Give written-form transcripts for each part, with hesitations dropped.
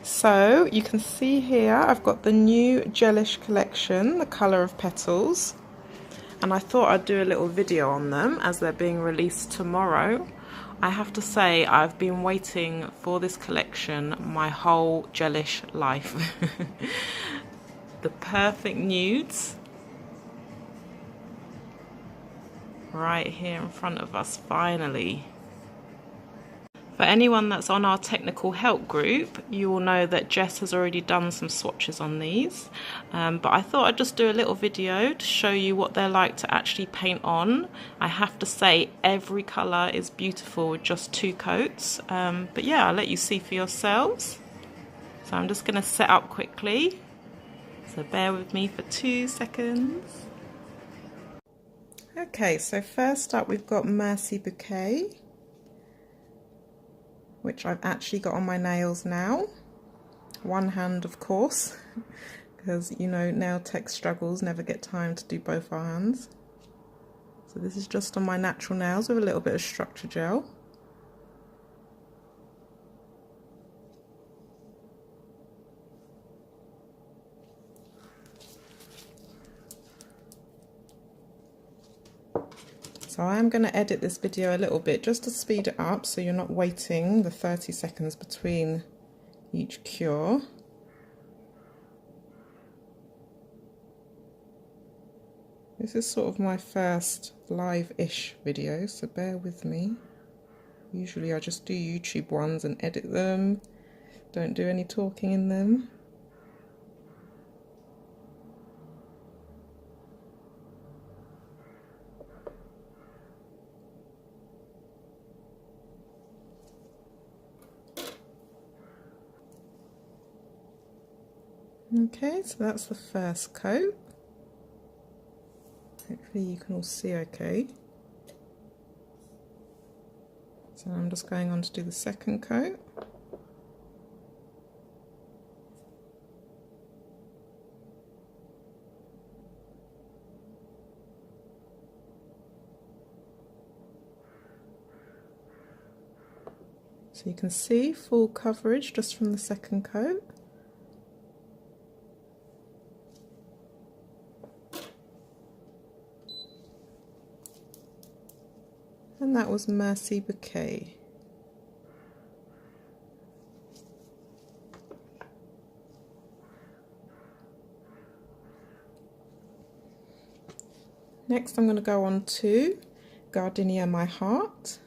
So you can see here I've got the new Gelish collection, the colour of Petals, and I thought I'd do a little video on them as they're being released tomorrow. I have to say I've been waiting for this collection my whole Gelish life. The perfect nudes right here in front of us finally. For anyone that's on our technical help group, you will know that Jess has already done some swatches on these, but I thought I'd just do a little video to show you what they're like to actually paint on. I have to say every colour is beautiful with just 2 coats, but yeah, I'll let you see for yourselves. So I'm just going to set up quickly, so bear with me for 2 seconds. Okay, so first up we've got Merci Bouquet, which I've actually got on my nails now. One hand, of course, because you know nail tech struggles, never get time to do both our hands. So this is just on my natural nails with a little bit of structure gel. So I am going to edit this video a little bit just to speed it up so you're not waiting the 30 seconds between each cure. This is sort of my first live-ish video, so bear with me. Usually I just do YouTube ones and edit them, don't do any talking in them. Okay, so that's the first coat. Hopefully you can all see okay. So I'm just going on to do the second coat. So you can see full coverage just from the second coat. And that was Merci Bouquet. Next I'm going to go on to Gardenia My Heart.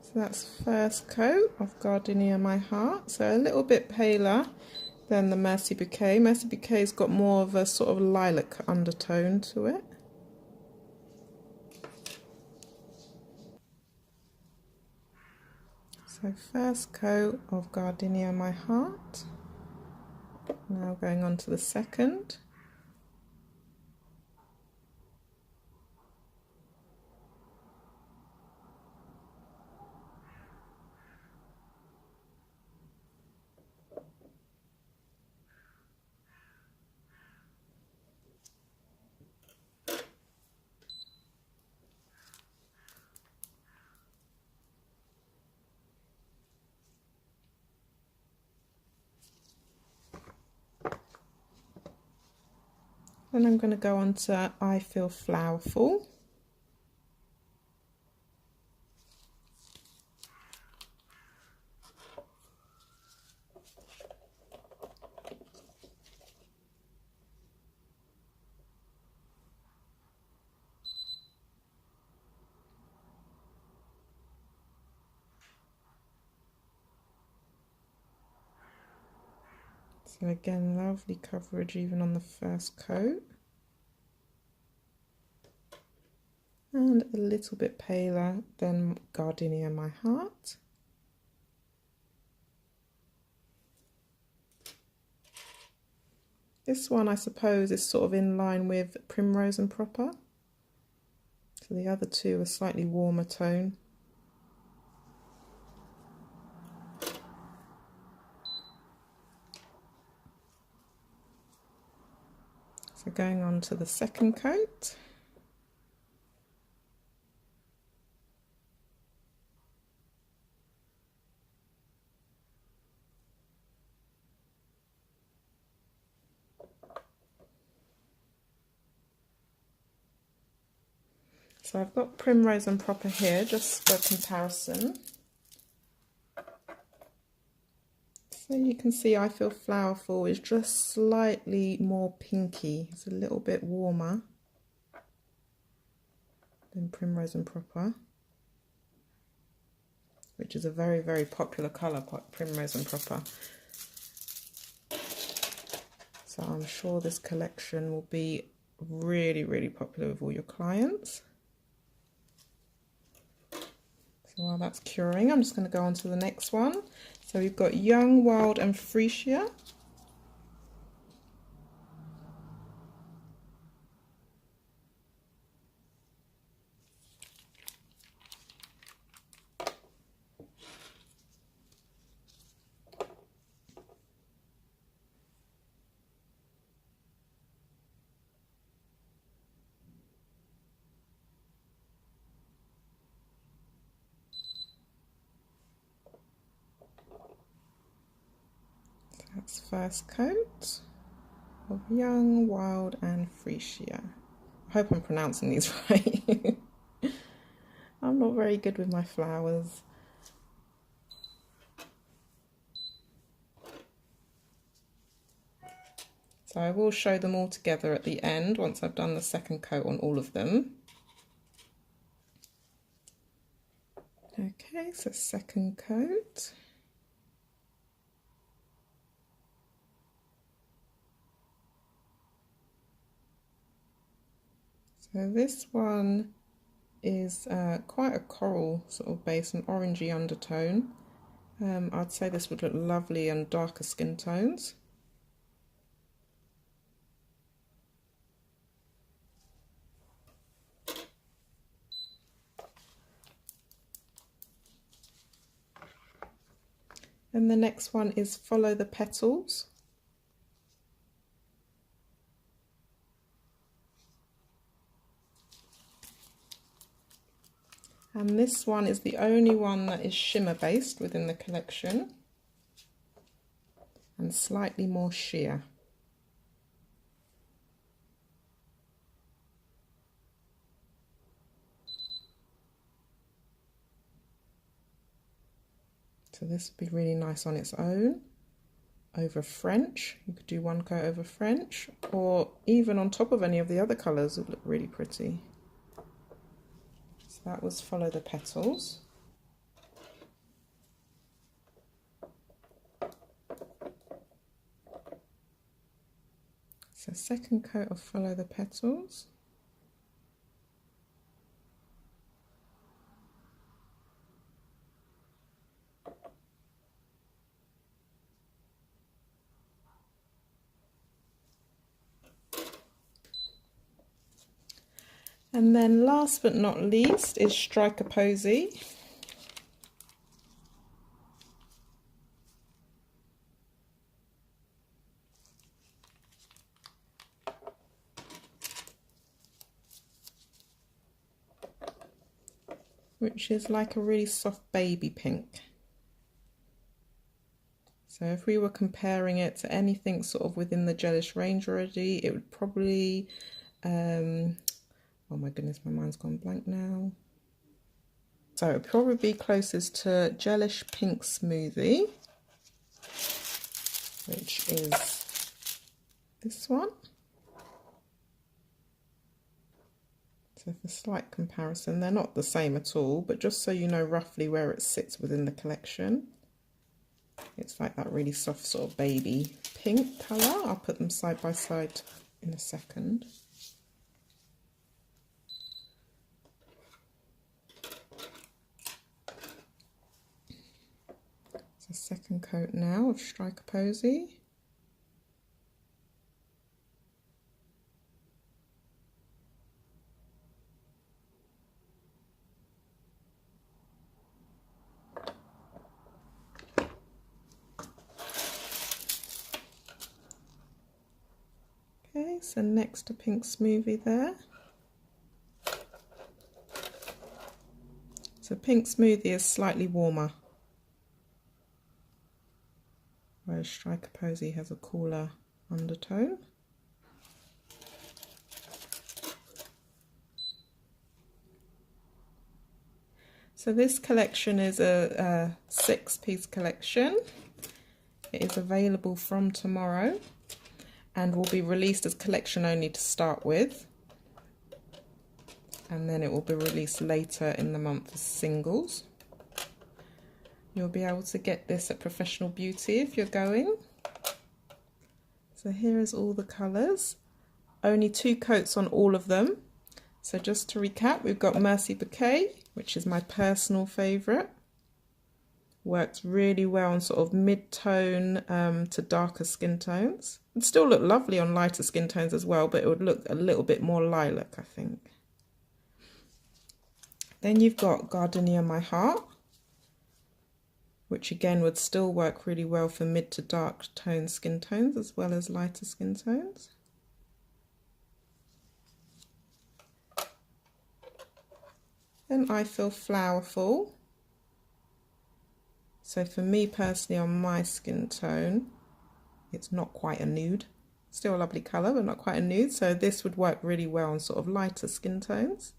So that's first coat of Gardenia My Heart, so a little bit paler than the Merci Bouquet. Merci Bouquet's got more of a sort of lilac undertone to it. So first coat of Gardenia My Heart. Now going on to the second. Then I'm going to go on to I Feel Flowerful. So again, lovely coverage even on the first coat. And a little bit paler than Gardenia My Heart. This one, I suppose, is sort of in line with Primrose and Proper. So the other two are slightly warmer tone. So going on to the second coat. So I've got Primrose and Proper here, just for comparison. So you can see I Feel Flowerful is just slightly more pinky. It's a little bit warmer than Primrose and Proper, which is a very, very popular colour, Primrose and Proper. So I'm sure this collection will be really, really popular with all your clients. So while that's curing, I'm just going to go on to the next one. So we've got Young, Wild and Free-sia. That's first coat of Young, Wild and Free-sia. I hope I'm pronouncing these right. I'm not very good with my flowers. So I will show them all together at the end once I've done the second coat on all of them. Okay, so second coat. So this one is quite a coral sort of base, an orangey undertone. I'd say this would look lovely on darker skin tones. And the next one is Follow the Petals. And this one is the only one that is shimmer based within the collection and slightly more sheer. So this would be really nice on its own over French. You could do one coat over French, or even on top of any of the other colours. It would look really pretty. So that was Follow the Petals. So second coat of Follow the Petals. And then last but not least is Strike A Posie. Which is like a really soft baby pink. So if we were comparing it to anything sort of within the Gelish range already, it would probably, oh my goodness, my mind's gone blank now. So it would probably be closest to Gelish Pink Smoothie, which is this one. So for slight comparison, they're not the same at all, but just so you know roughly where it sits within the collection. It's like that really soft sort of baby pink colour. I'll put them side by side in a second. So second coat now of Strike A Posie. So next to Pink Smoothie there. So Pink Smoothie is slightly warmer, whereas Strike A Posie has a cooler undertone. So this collection is a 6-piece collection. It is available from tomorrow and will be released as collection only to start with. And then it will be released later in the month as singles. You'll be able to get this at Professional Beauty if you're going. So here is all the colours. Only 2 coats on all of them. So just to recap, we've got Merci Bouquet, which is my personal favourite. Works really well on sort of mid-tone to darker skin tones. It'd still look lovely on lighter skin tones as well, but it would look a little bit more lilac, I think. Then you've got Gardenia My Heart, which again would still work really well for mid to dark tone skin tones as well as lighter skin tones. Then I Feel Flowerful. So for me personally, on my skin tone, it's not quite a nude. Still a lovely colour, but not quite a nude. So this would work really well on sort of lighter skin tones.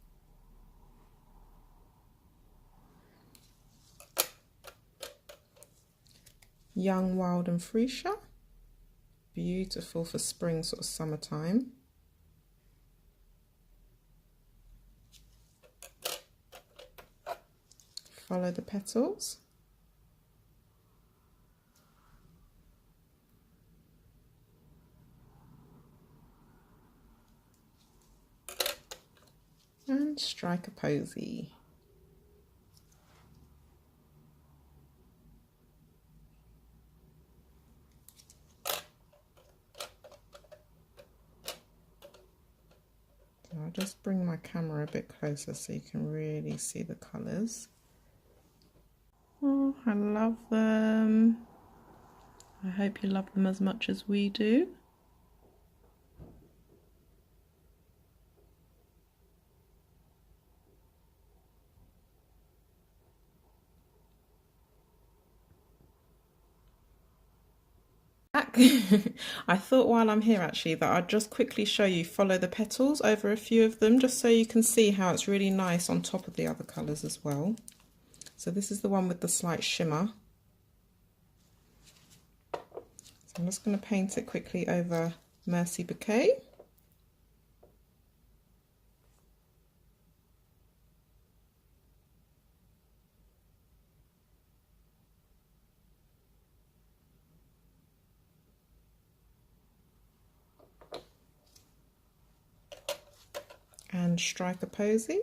Young, Wild and Free-sia. Beautiful for spring, sort of summertime. Follow the Petals. And Strike A Posie. So I'll just bring my camera a bit closer so you can really see the colours. Oh, I love them. I hope you love them as much as we do. I thought while I'm here actually that I'd just quickly show you Follow the Petals over a few of them, just so you can see how it's really nice on top of the other colours as well. So this is the one with the slight shimmer. So I'm just going to paint it quickly over Merci Bouquet. And Strike A Posie.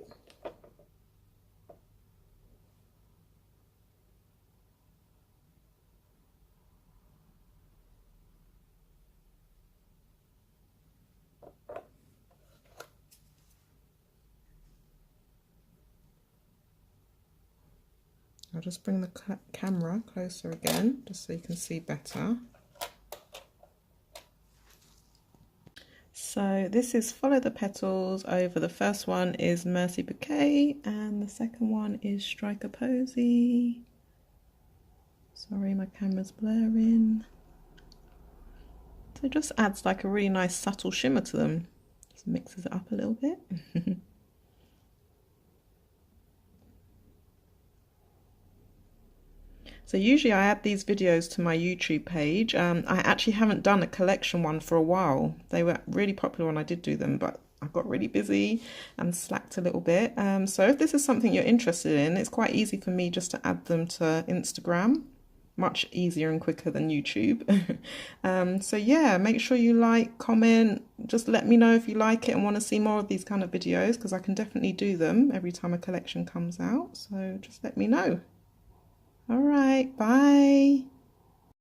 I'll just bring the camera closer again, just so you can see better. So this is Follow the Petals over, the first one is Merci Bouquet and the second one is Strike A Posie. Sorry, my camera's blurring. So it just adds like a really nice subtle shimmer to them. Just mixes it up a little bit. So usually I add these videos to my YouTube page. I actually haven't done a collection one for a while. They were really popular when I did do them, but I got really busy and slacked a little bit. So if this is something you're interested in, it's quite easy for me just to add them to Instagram. Much easier and quicker than YouTube. So yeah, make sure you like, comment, just let me know if you like it and want to see more of these kind of videos, because I can definitely do them every time a collection comes out. So just let me know. All right, bye.